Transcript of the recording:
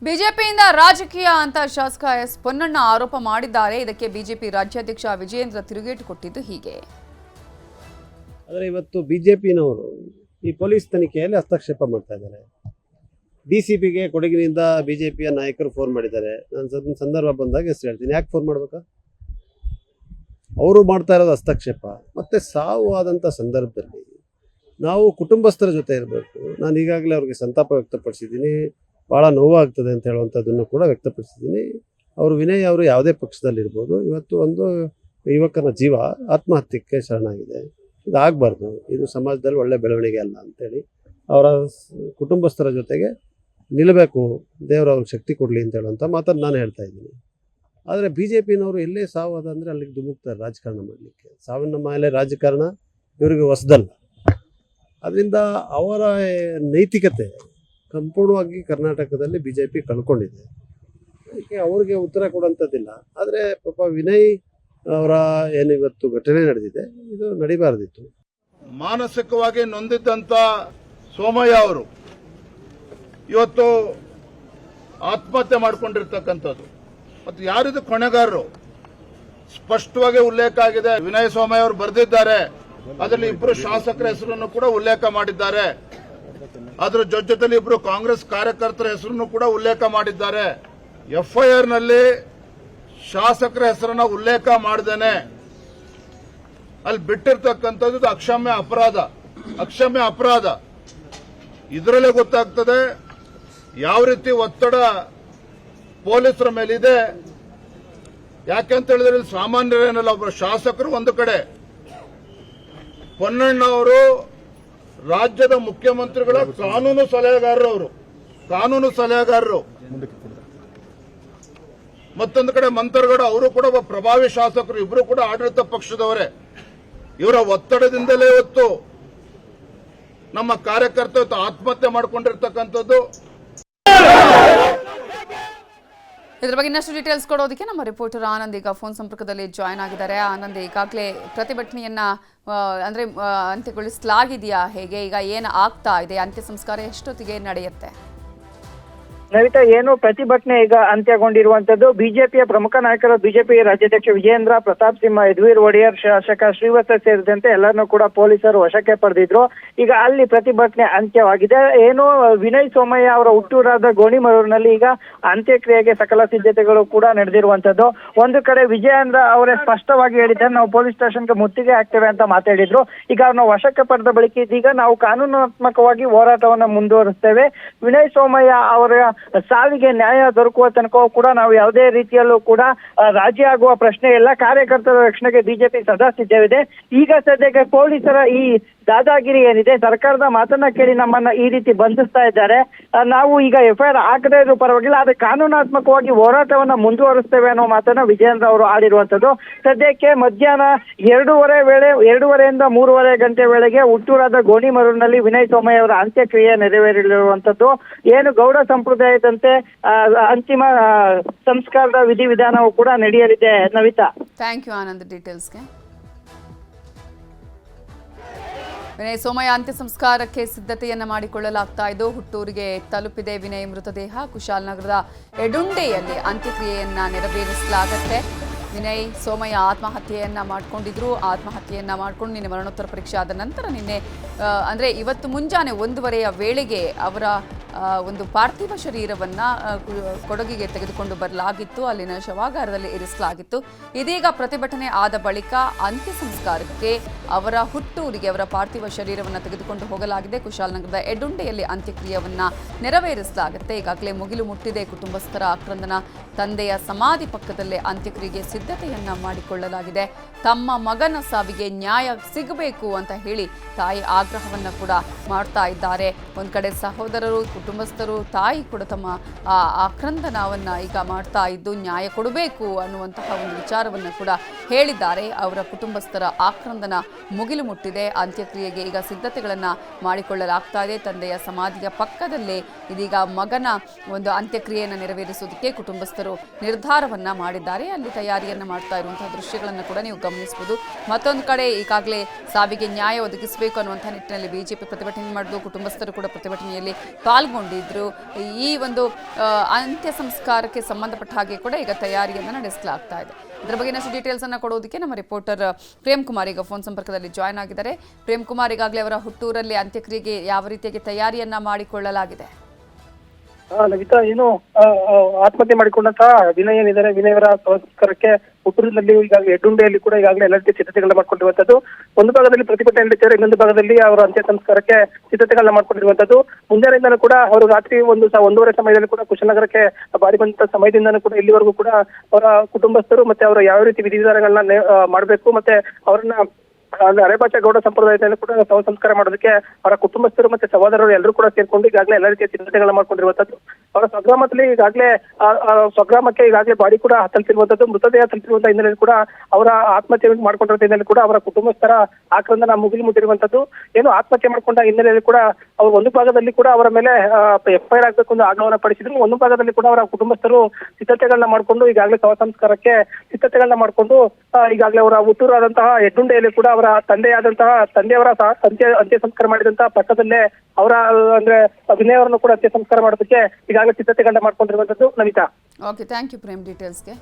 ಬಿಜೆಪಿಯಿಂದ ರಾಜಕೀಯ ಅಂತ ಶಾಸಕ ಎಸ್ ಪೊನ್ನಣ್ಣ ಆರೋಪ ಮಾಡಿದ್ದಾರೆ. ಇದಕ್ಕೆ ಬಿಜೆಪಿ ರಾಜ್ಯಾಧ್ಯಕ್ಷ ವಿಜಯೇಂದ್ರ ತಿರುಗೇಟು ಕೊಟ್ಟಿದ್ದು ಹೀಗೆ. ಆದರೆ ಇವತ್ತು ಬಿಜೆಪಿನವರು ಈ ಪೊಲೀಸ್ ತನಿಖೆಯಲ್ಲಿ ಹಸ್ತಕ್ಷೇಪ ಮಾಡ್ತಾ ಇದ್ದಾರೆ. ಡಿಸಿಪಿಗೆ ಕೊಡಗಿನಿಂದ ಬಿಜೆಪಿಯ ನಾಯಕರು ಫೋನ್ ಮಾಡಿದ್ದಾರೆ. ನಾನು ಸಂದರ್ಭ ಬಂದಾಗ ಹೆಸರು ಹೇಳ್ತೀನಿ, ಯಾಕೆ ಫೋನ್ ಮಾಡ್ಬೇಕಾ? ಅವರು ಮಾಡ್ತಾ ಇರೋದು ಹಸ್ತಕ್ಷೇಪ. ಮತ್ತು ಸಾವು ಆದಂಥ ಸಂದರ್ಭದಲ್ಲಿ ನಾವು ಕುಟುಂಬಸ್ಥರ ಜೊತೆ ಇರಬೇಕು. ನಾನು ಈಗಾಗಲೇ ಅವ್ರಿಗೆ ಸಂತಾಪ ವ್ಯಕ್ತಪಡಿಸಿದ್ದೀನಿ, ಭಾಳ ನೋವಾಗ್ತದೆ ಅಂತ ಹೇಳುವಂಥದ್ದನ್ನು ಕೂಡ ವ್ಯಕ್ತಪಡಿಸಿದ್ದೀನಿ. ಅವರು ವಿನಯ್ ಅವರು ಯಾವುದೇ ಪಕ್ಷದಲ್ಲಿರ್ಬೋದು, ಇವತ್ತು ಒಂದು ಯುವಕನ ಜೀವ ಆತ್ಮಹತ್ಯೆಗೆ ಶರಣಾಗಿದೆ. ಇದಾಗಬಾರ್ದು, ಇದು ಸಮಾಜದಲ್ಲಿ ಒಳ್ಳೆ ಬೆಳವಣಿಗೆ ಅಲ್ಲ ಅಂತೇಳಿ ಅವರ ಕುಟುಂಬಸ್ಥರ ಜೊತೆಗೆ ನಿಲ್ಲಬೇಕು, ದೇವರು ಅವ್ರಿಗೆ ಶಕ್ತಿ ಕೊಡಲಿ ಅಂತ ಹೇಳುವಂಥ ಮಾತನ್ನು ನಾನು ಹೇಳ್ತಾ ಇದ್ದೀನಿ. ಆದರೆ ಬಿ ಜೆ ಪಿನವರು ಎಲ್ಲೇ ಸಾವು ಅದಂದರೆ ಅಲ್ಲಿಗೆ ಧುಮುಕ್ತಾರೆ ರಾಜಕಾರಣ ಮಾಡಲಿಕ್ಕೆ. ಸಾವಿನ ಮೇಲೆ ರಾಜಕಾರಣ ಇವರಿಗೆ ಹೊಸದಲ್ಲ. ಅದರಿಂದ ಅವರ ನೈತಿಕತೆ ಸಂಪೂರ್ಣವಾಗಿ ಕರ್ನಾಟಕದಲ್ಲಿ ಬಿ ಜೆ ಪಿ ಕಳ್ಕೊಂಡಿದೆ. ಅದಕ್ಕೆ ಅವ್ರಿಗೆ ಉತ್ತರ ಕೊಡುವಂಥದ್ದಿಲ್ಲ. ಆದರೆ ಪಾಪ ವಿನಯ್ ಅವರ ಏನು ಇವತ್ತು ಘಟನೆ ನಡೆದಿದೆ, ಇದು ನಡಿಬಾರ್ದಿತ್ತು. ಮಾನಸಿಕವಾಗಿ ನೊಂದಿದ್ದಂಥ ಸೋಮಯ್ಯ ಅವರು ಇವತ್ತು ಆತ್ಮಹತ್ಯೆ ಮಾಡಿಕೊಂಡಿರ್ತಕ್ಕಂಥದ್ದು. ಮತ್ತು ಯಾರಿದು ಹೊಣೆಗಾರರು ಸ್ಪಷ್ಟವಾಗಿ ಉಲ್ಲೇಖ ಆಗಿದೆ. ವಿನಯ್ ಸೋಮಯ್ಯ ಅವರು ಬರೆದಿದ್ದಾರೆ, ಅದರಲ್ಲಿ ಇಬ್ಬರು ಶಾಸಕರ ಹೆಸರನ್ನು ಕೂಡ ಉಲ್ಲೇಖ ಮಾಡಿದ್ದಾರೆ. ಅದರ ಜೊತೆಯಲ್ಲಿ ಇಬ್ಬರು ಕಾಂಗ್ರೆಸ್ ಕಾರ್ಯಕರ್ತರ ಹೆಸರನ್ನು ಕೂಡ ಉಲ್ಲೇಖ ಮಾಡಿದ್ದಾರೆ. ಎಫ್ಐಆರ್ ನಲ್ಲಿ ಶಾಸಕರ ಹೆಸರನ್ನ ಉಲ್ಲೇಖ ಮಾಡದೇನೆ ಅಲ್ಲಿ ಬಿಟ್ಟಿರ್ತಕ್ಕಂಥದ್ದು ಅಕ್ಷಮ್ಯ ಅಪರಾಧ. ಇದರಲ್ಲೇ ಗೊತ್ತಾಗ್ತದೆ ಯಾವ ರೀತಿ ಒತ್ತಡ ಪೊಲೀಸರ ಮೇಲಿದೆ. ಯಾಕೆಂತ ಹೇಳಿದ್ರೆ ಇಲ್ಲಿ ಸಾಮಾನ್ಯರೇನಲ್ಲ, ಒಬ್ಬರು ಶಾಸಕರು ಒಂದು ಕಡೆ, ಪೊನ್ನಣ್ಣ ಅವರು ರಾಜ್ಯದ ಮುಖ್ಯಮಂತ್ರಿಗಳ ಕಾನೂನು ಸಲಹೆಗಾರರು, ಮತ್ತೊಂದು ಕಡೆ ಮಂತ್ರಗೌಡ ಅವರು ಕೂಡ ಒಬ್ಬ ಪ್ರಭಾವಿ ಶಾಸಕರು, ಇಬ್ಬರು ಕೂಡ ಆಡಳಿತ ಪಕ್ಷದವರೇ. ಇವರ ಒತ್ತಡದಿಂದಲೇ ಇವತ್ತು ನಮ್ಮ ಕಾರ್ಯಕರ್ತ ಆತ್ಮಹತ್ಯೆ ಮಾಡಿಕೊಂಡಿರ್ತಕ್ಕಂಥದ್ದು. ಇದರ ಬಗ್ಗೆ ಇನ್ನಷ್ಟು ಡೀಟೇಲ್ಸ್ ಕೊಡೋದಕ್ಕೆ ನಮ್ಮ ರಿಪೋರ್ಟರ್ ಆನಂದ್ ಈಗ ಫೋನ್ ಸಂಪರ್ಕದಲ್ಲಿ ಜಾಯ್ನ್ ಆಗಿದ್ದಾರೆ. ಆನಂದ್, ಈಗಾಗಲೇ ಪ್ರತಿಭಟನೆಯನ್ನ ಅಂತ್ಯಗೊಳಿಸಲಾಗಿದೆಯಾ? ಹೇಗೆ ಈಗ ಏನು ಆಗ್ತಾ ಇದೆ? ಅಂತ್ಯ ಸಂಸ್ಕಾರ ಎಷ್ಟೊತ್ತಿಗೆ ನಡೆಯುತ್ತೆ? ನವಿತಾ, ಏನು ಪ್ರತಿಭಟನೆ ಈಗ ಅಂತ್ಯಗೊಂಡಿರುವಂತದ್ದು. ಬಿಜೆಪಿಯ ಪ್ರಮುಖ ನಾಯಕರು, ಬಿಜೆಪಿ ರಾಜ್ಯಾಧ್ಯಕ್ಷ ವಿಜಯೇಂದ್ರ, ಪ್ರತಾಪ್ ಸಿಂಹ, ಯದುವೀರ್ ಒಡೆಯರ್, ಶಾಸಕ ಶ್ರೀವತ್ಸ ಸೇರಿದಂತೆ ಎಲ್ಲರನ್ನೂ ಕೂಡ ಪೊಲೀಸರು ವಶಕ್ಕೆ ಪಡೆದಿದ್ರು. ಈಗ ಅಲ್ಲಿ ಪ್ರತಿಭಟನೆ ಅಂತ್ಯವಾಗಿದೆ. ಏನು ವಿನಯ್ ಸೋಮಯ್ಯ ಅವರ ಹುಟ್ಟೂರಾದ ಗೋಣಿಮರೂರಿನಲ್ಲಿ ಈಗ ಅಂತ್ಯಕ್ರಿಯೆಗೆ ಸಕಲ ಸಿದ್ಧತೆಗಳು ಕೂಡ ನಡೆದಿರುವಂತದ್ದು. ಒಂದು ಕಡೆ ವಿಜಯೇಂದ್ರ ಅವರೇ ಸ್ಪಷ್ಟವಾಗಿ ಹೇಳಿದ್ದಾರೆ, ನಾವು ಪೊಲೀಸ್ ಸ್ಟೇಷನ್ಗೆ ಮುತ್ತಿಗೆ ಹಾಕ್ತೇವೆ ಅಂತ ಮಾತಾಡಿದ್ರು. ಈಗ ಅವ್ರನ್ನ ವಶಕ್ಕೆ ಪಡೆದ ಬಳಿಕ ಇದೀಗ ನಾವು ಕಾನೂನಾತ್ಮಕವಾಗಿ ಹೋರಾಟವನ್ನು ಮುಂದುವರಿಸ್ತೇವೆ. ವಿನಯ್ ಸೋಮಯ್ಯ ಅವರ ಸಾವಿಗೆ ನ್ಯಾಯ ದೊರಕುವ ತನಕ ಕೂಡ ನಾವು ಯಾವುದೇ ರೀತಿಯಲ್ಲೂ ಕೂಡ ರಾಜಿ ಆಗುವ ಪ್ರಶ್ನೆ ಇಲ್ಲ. ಕಾರ್ಯಕರ್ತರ ರಕ್ಷಣೆಗೆ ಬಿಜೆಪಿ ಸದಾ ಸಿದ್ಧವಿದೆ. ಈಗ ಸದ್ಯಕ್ಕೆ ಪೊಲೀಸರ ಈ ದಾದಾಗಿರಿ ಏನಿದೆ, ಸರ್ಕಾರದ ಮಾತನ್ನ ಕೇಳಿ ನಮ್ಮನ್ನ ಈ ರೀತಿ ಬಂಧಿಸ್ತಾ ಇದ್ದಾರೆ. ನಾವು ಈಗ ಎಫ್ಐಆರ್ ಹಾಕದೇ ಇರೋ ಪರವಾಗಿಲ್ಲ, ಆದ್ರೆ ಕಾನೂನಾತ್ಮಕವಾಗಿ ಹೋರಾಟವನ್ನ ಮುಂದುವರಿಸ್ತೇವೆ ಅನ್ನೋ ಮಾತನ್ನ ವಿಜಯೇಂದ್ರ ಅವರು ಆಡಿರುವಂತದ್ದು. ಸದ್ಯಕ್ಕೆ ಮಧ್ಯಾಹ್ನ 2:30ಯಿಂದ 3:30 ಗಂಟೆ ವೇಳೆಗೆ ಹುಟ್ಟೂರಾದ ಗೋಣಿಮರೂರಿನಲ್ಲಿ ವಿನಯ್ ಸೋಮಯ್ಯ ಅವರ ಅಂತ್ಯಕ್ರಿಯೆ ನೆರವೇರಲಿರುವಂತದ್ದು. ಏನು ಗೌಡ ಸಂಪ್ರದಾಯದಂತೆ ಅಂತಿಮ ಸಂಸ್ಕಾರದ ವಿಧಿವಿಧಾನವು ಕೂಡ ನಡೆಯಲಿದೆ. ನವಿತಾ, ಥ್ಯಾಂಕ್ ಯು ಆನಂದ್ ಡೀಟೇಲ್ಸ್ಗೆ. ವಿನಯ್ ಸೋಮಯ್ಯ ಅಂತ್ಯ ಸಂಸ್ಕಾರಕ್ಕೆ ಸಿದ್ಧತೆಯನ್ನ ಮಾಡಿಕೊಳ್ಳಲಾಗ್ತಾ ಇದ್ದು, ಹುಟ್ಟೂರಿಗೆ ತಲುಪಿದೆ ವಿನಯ್ ಮೃತದೇಹ. ಕುಶಾಲನಗರದ ಎಡುಂಡೆಯಲ್ಲಿ ಅಂತ್ಯಕ್ರಿಯೆಯನ್ನ ನೆರವೇರಿಸಲಾಗುತ್ತೆ. ವಿನಯ್ ಸೋಮಯ್ಯ ಆತ್ಮಹತ್ಯೆಯನ್ನ ಮಾಡಿಕೊಂಡು ನಿನ್ನೆ ಮರಣೋತ್ತರ ಪರೀಕ್ಷೆ ಆದ ನಂತರ ನಿನ್ನೆ ಅಂದರೆ ಇವತ್ತು ಮುಂಜಾನೆ 1:30 ವೇಳೆಗೆ ಅವರ ಒಂದು ಪಾರ್ಥಿವ ಶರೀರವನ್ನ ಕೊಡಗಿಗೆ ತೆಗೆದುಕೊಂಡು ಬರಲಾಗಿತ್ತು. ಅಲ್ಲಿನ ಶವಾಗಾರದಲ್ಲಿ ಇರಿಸಲಾಗಿತ್ತು. ಇದೀಗ ಪ್ರತಿಭಟನೆ ಆದ ಬಳಿಕ ಅಂತ್ಯ ಸಂಸ್ಕಾರಕ್ಕೆ ಅವರ ಹುಟ್ಟೂರಿಗೆ ಅವರ ಪಾರ್ಥಿವ ಶರೀರವನ್ನು ತೆಗೆದುಕೊಂಡು ಹೋಗಲಾಗಿದೆ. ಕುಶಾಲನಗರದ ಎಡುಂಡೆಯಲ್ಲಿ ಅಂತ್ಯಕ್ರಿಯೆಯನ್ನ ನೆರವೇರಿಸಲಾಗುತ್ತೆ. ಈಗಾಗಲೇ ಮುಗಿಲು ಮುಟ್ಟಿದೆ ಕುಟುಂಬಸ್ಥರ ಆಕ್ರಂದನ. ತಂದೆಯ ಸಮಾಧಿ ಪಕ್ಕದಲ್ಲೇ ಅಂತ್ಯಕ್ರಿಯೆಗೆ ಸಿದ್ಧತೆಯನ್ನ ಮಾಡಿಕೊಳ್ಳಲಾಗಿದೆ. ತಮ್ಮ ಮಗನ ಸಾವಿಗೆ ನ್ಯಾಯ ಸಿಗಬೇಕು ಅಂತ ಹೇಳಿ ತಾಯಿ ಆಗ್ರಹವನ್ನ ಕೂಡ ಮಾಡ್ತಾ ಇದ್ದಾರೆ. ಒಂದ್ ಕಡೆ ಸಹೋದರರು, ಕುಟುಂಬಸ್ಥರು, ತಾಯಿ ಕೂಡ ತಮ್ಮ ಆಕ್ರಂದನವನ್ನ ಈಗ ಮಾಡ್ತಾ ಇದ್ದು ನ್ಯಾಯ ಕೊಡಬೇಕು ಅನ್ನುವಂತಹ ಒಂದು ವಿಚಾರವನ್ನು ಕೂಡ ಹೇಳಿದ್ದಾರೆ. ಅವರ ಕುಟುಂಬಸ್ಥರ ಆಕ್ರಂದನ ಮುಗಿಲು ಮುಟ್ಟಿದೆ. ಅಂತ್ಯಕ್ರಿಯೆಗೆ ಈಗ ಸಿದ್ಧತೆಗಳನ್ನ ಮಾಡಿಕೊಳ್ಳಲಾಗ್ತಾ ಇದೆ. ತಂದೆಯ ಸಮಾಧಿಯ ಪಕ್ಕದಲ್ಲೇ ಇದೀಗ ಮಗನ ಒಂದು ಅಂತ್ಯಕ್ರಿಯೆಯನ್ನು ನೆರವೇರಿಸುವುದಕ್ಕೆ ಕುಟುಂಬಸ್ಥರು ನಿರ್ಧಾರವನ್ನ ಮಾಡಿದ್ದಾರೆ. ಅಲ್ಲಿ ತಯಾರಿಯನ್ನ ಮಾಡ್ತಾ ಇರುವಂತಹ ದೃಶ್ಯಗಳನ್ನು ಕೂಡ ನೀವು ಗಮನಿಸಬಹುದು. ಮತ್ತೊಂದು ಕಡೆ ಈಗಾಗಲೇ ಸಾವಿಗೆ ನ್ಯಾಯ ಒದಗಿಸಬೇಕು ಅನ್ನುವಂತಹ ನಿಟ್ಟಿನಲ್ಲಿ ಬಿಜೆಪಿ ಪ್ರತಿಭಟನೆ ಮಾಡಿದ್ದು, ಕುಟುಂಬಸ್ಥರು ಕೂಡ ಪ್ರತಿಭಟನೆಯಲ್ಲಿ ಪಾಲ್ಗೊಂಡು ಗಾಯಗೊಂಡಿದ್ರು. ಈ ಒಂದು ಅಂತ್ಯ ಸಂಸ್ಕಾರಕ್ಕೆ ಸಂಬಂಧಪಟ್ಟ ಹಾಗೆ ಕೂಡ ಈಗ ತಯಾರಿಯನ್ನು ನಡೆಸಲಾಗ್ತಾ ಇದೆ. ಇದರ ಬಗ್ಗೆ ಇನ್ನಷ್ಟು ಡೀಟೇಲ್ಸ್ ಅನ್ನು ಕೊಡೋದಕ್ಕೆ ನಮ್ಮ ರಿಪೋರ್ಟರ್ ಪ್ರೇಮ್ ಕುಮಾರ್ ಈಗ ಫೋನ್ ಸಂಪರ್ಕದಲ್ಲಿ ಜಾಯ್ನ್ ಆಗಿದ್ದಾರೆ. ಪ್ರೇಮ್ ಕುಮಾರ್, ಈಗಾಗಲೇ ಅವರ ಹುಟ್ಟೂರಲ್ಲಿ ಅಂತ್ಯಕ್ರಿಯೆಗೆ ಯಾವ ರೀತಿಯಾಗಿ ತಯಾರಿಯನ್ನ ಮಾಡಿಕೊಳ್ಳಲಾಗಿದೆ? ನವಿತಾ, ಏನು ಆತ್ಮಹತ್ಯೆ ಮಾಡಿಕೊಂಡಂತಹ ವಿನಯ್ ಏನಿದ್ದಾರೆ, ವಿನಯ್ ಅವರ ಸಂಸ್ಕಾರಕ್ಕೆ ಹುಟ್ಟೂರಿನಲ್ಲಿ ಈಗಾಗಲೇ ಹೆಡ್ಡುಂಡೆಯಲ್ಲಿ ಕೂಡ ಈಗಾಗಲೇ ಎಲ್ಲ ರೀತಿಯ ಸಿದ್ಧತೆಗಳನ್ನ ಮಾಡ್ಕೊಂಡಿರುವಂತದ್ದು. ಒಂದು ಭಾಗದಲ್ಲಿ ಪ್ರತಿಭಟನೆ ನಡೆಸಿದರೆ, ಇನ್ನೊಂದು ಭಾಗದಲ್ಲಿ ಅವರ ಅಂತ್ಯ ಸಂಸ್ಕಾರಕ್ಕೆ ಸಿದ್ಧತೆಗಳನ್ನ ಮಾಡ್ಕೊಂಡಿರುವಂತದ್ದು. ಮುಂಜಾನೆಯಿಂದಲೂ ಕೂಡ ಅವರು ರಾತ್ರಿ 1:30 ಸಮಯದಲ್ಲಿ ಕೂಡ ಕುಶಾಲನಗರಕ್ಕೆ ಬಾರಿ ಬಂದ ಸಮಯದಿಂದನೂ ಕೂಡ ಇಲ್ಲಿವರೆಗೂ ಕೂಡ ಅವರ ಕುಟುಂಬಸ್ಥರು ಮತ್ತೆ ಅವರ ಯಾವ ರೀತಿ ವಿಧಿವಿಧಾನಗಳನ್ನ ಮಾಡಬೇಕು ಮತ್ತೆ ಅವರನ್ನ ಅರೆಭಾಷೆ ಗೌಡ ಸಂಪ್ರದಾಯದಲ್ಲಿ ಕೂಡ ಶವ ಸಂಸ್ಕಾರ ಮಾಡೋದಕ್ಕೆ ಅವರ ಕುಟುಂಬಸ್ಥರು ಮತ್ತೆ ಸಹೋದರರು ಎಲ್ಲರೂ ಕೂಡ ಸೇರ್ಕೊಂಡು ಈಗಾಗಲೇ ಎಲ್ಲ ರೀತಿಯ ಸಿದ್ಧತೆಗಳನ್ನ ಮಾಡ್ಕೊಂಡಿರುವಂತದ್ದು. ಅವರ ಸ್ವಗ್ರಾಮದಲ್ಲಿ ಈಗಾಗಲೇ ಸ್ವಗ್ರಾಮಕ್ಕೆ ಈಗಾಗಲೇ ಬಾಡಿ ಕೂಡ ತಲುಪಿರುವಂತದ್ದು. ಮೃತದೇಹ ತಲುಪಿರುವಂತಹ ಹಿನ್ನೆಲೆಯಲ್ಲಿ ಕೂಡ ಅವರ ಆತ್ಮಹತ್ಯೆ ಮಾಡ್ಕೊಂಡಿರೋ ಹಿನ್ನೆಲೆಯಲ್ಲಿ ಕೂಡ ಅವರ ಕುಟುಂಬಸ್ಥರ ಆಕ್ರಂದನ ಮುಗಿಲು ಮುಟ್ಟಿರುವಂತದ್ದು. ಏನು ಆತ್ಮಹತ್ಯೆ ಮಾಡ್ಕೊಂಡ ಹಿನ್ನೆಲೆಯಲ್ಲಿ ಕೂಡ ಅವರು ಒಂದು ಭಾಗದಲ್ಲಿ ಕೂಡ ಅವರ ಮೇಲೆ FIR ಆಗಬೇಕು ಅಂತ ಆಗ್ರಹವನ್ನ ಪಡಿಸಿದ್ರು. ಒಂದು ಭಾಗದಲ್ಲಿ ಕೂಡ ಅವರ ಕುಟುಂಬಸ್ಥರು ಸಿದ್ಧತೆಗಳನ್ನ ಮಾಡಿಕೊಂಡು ಈಗಾಗಲೇ ಶವ ಸಂಸ್ಕಾರಕ್ಕೆ ಸಿದ್ಧತೆಗಳನ್ನ ಮಾಡಿಕೊಂಡು ಈಗಾಗಲೇ ಅವರ ಹುಟ್ಟೂರಾದಂತಹ ಹೆಡ್ಡುಂಡೆಯಲ್ಲಿ ಕೂಡ ಅವರ ತಂದೆಯವರ ಅಂತ್ಯ ಸಂಸ್ಕಾರ ಮಾಡಿದಂತಹ ಪಕ್ಕದಲ್ಲೇ ಅವರ ಅಂದ್ರೆ ವಿನಯ್ ಅವರನ್ನು ಕೂಡ ಅಂತ್ಯ ಸಂಸ್ಕಾರ ಮಾಡೋದಕ್ಕೆ ಈಗಾಗಲೇ ಸಿದ್ಧತೆಗಳನ್ನ ಮಾಡ್ಕೊಂಡಿರುವಂತದ್ದು. Navitha, okay, thank you Prem ಡೀಟೇಲ್ಸ್ಗೆ.